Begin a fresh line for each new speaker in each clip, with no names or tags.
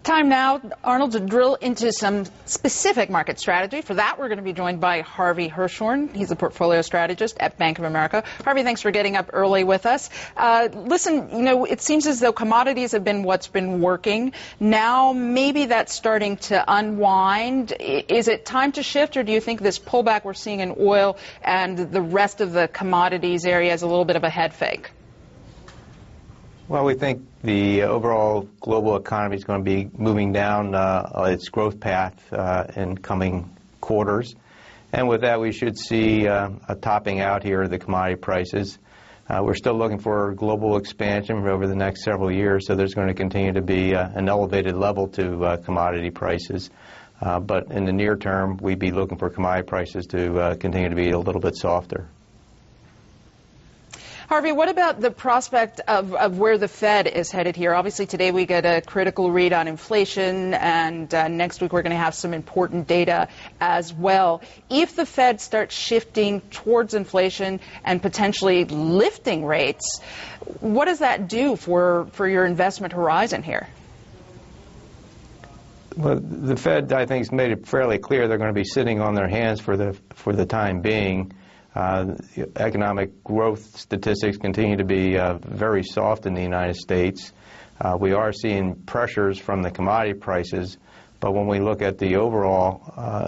Time now, Arnold, to drill into some specific market strategy. For that, we're going to be joined by Harvey Hirschhorn. He's a portfolio strategist at Bank of America. Harvey, thanks for getting up early with us. Listen, it seems as though commodities have been what's been working. Now, maybe that's starting to unwind. Is it time to shift, or do you think this pullback we're seeing in oil and the rest of the commodities area is a little bit of a head fake?
Well, we think the overall global economy is going to be moving down its growth path in coming quarters. And with that, we should see a topping out here of the commodity prices. We're still looking for global expansion over the next several years, so there's going to continue to be an elevated level to commodity prices. But in the near term, we'd be looking for commodity prices to continue to be a little bit softer.
Harvey, what about the prospect of where the Fed is headed here? Obviously, today we get a critical read on inflation, and next week we're going to have some important data as well. If the Fed starts shifting towards inflation and potentially lifting rates, what does that do for your investment horizon here?
Well, the Fed, I think, has made it fairly clear they're going to be sitting on their hands for the time being. Economic growth statistics continue to be very soft in the United States. We are seeing pressures from the commodity prices, but when we look at the overall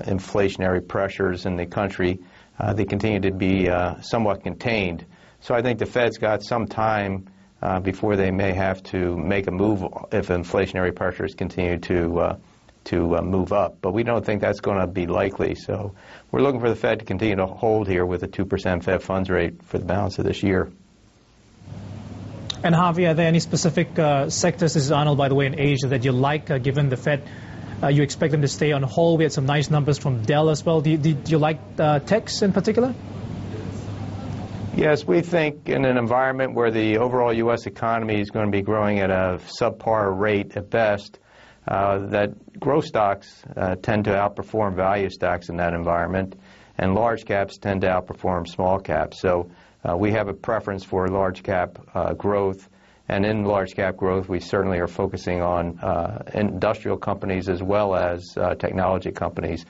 inflationary pressures in the country, they continue to be somewhat contained. So I think the Fed's got some time before they may have to make a move if inflationary pressures continue to move up. But we don't think that's going to be likely. So we're looking for the Fed to continue to hold here with a 2% Fed funds rate for the balance of this year.
And Harvey, are there any specific sectors, this is Arnold, by the way, in Asia that you like, given the Fed? You expect them to stay on hold. We had some nice numbers from Dell as well. Do you like techs in particular?
Yes, we think in an environment where the overall U.S. economy is going to be growing at a subpar rate at best, that growth stocks tend to outperform value stocks in that environment, and large caps tend to outperform small caps. So we have a preference for large cap growth, and in large cap growth we certainly are focusing on industrial companies as well as technology companies.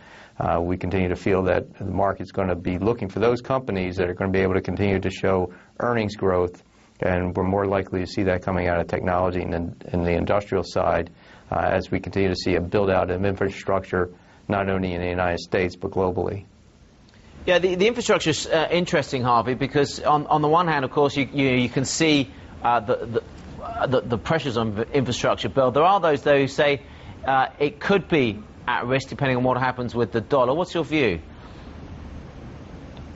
We continue to feel that the market's going to be looking for those companies that are going to be able to continue to show earnings growth, and we're more likely to see that coming out of technology and in the industrial side as we continue to see a build-out of infrastructure, not only in the United States, but globally.
Yeah, the infrastructure is interesting, Harvey, because on the one hand, of course, you can see the pressures on infrastructure build. There are those, though, who say it could be at risk depending on what happens with the dollar. What's your view?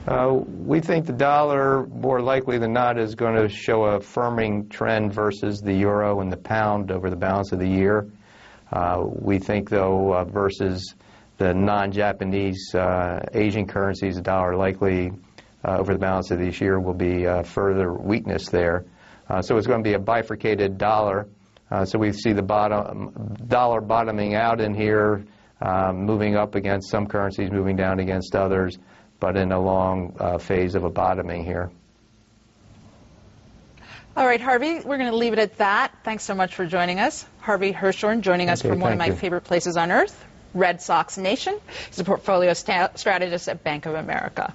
We think the dollar, more likely than not, is going to show a firming trend versus the euro and the pound over the balance of the year. We think, though, versus the non-Japanese Asian currencies, the dollar likely over the balance of this year will be further weakness there. So it's going to be a bifurcated dollar. So we see the dollar bottoming out in here, moving up against some currencies, moving down against others, but in a long phase of a bottoming here.
All right, Harvey, we're going to leave it at that. Thanks so much for joining us. Harvey Hirschhorn joining us from one of my favorite places on earth, Red Sox Nation. He's a portfolio strategist at Bank of America.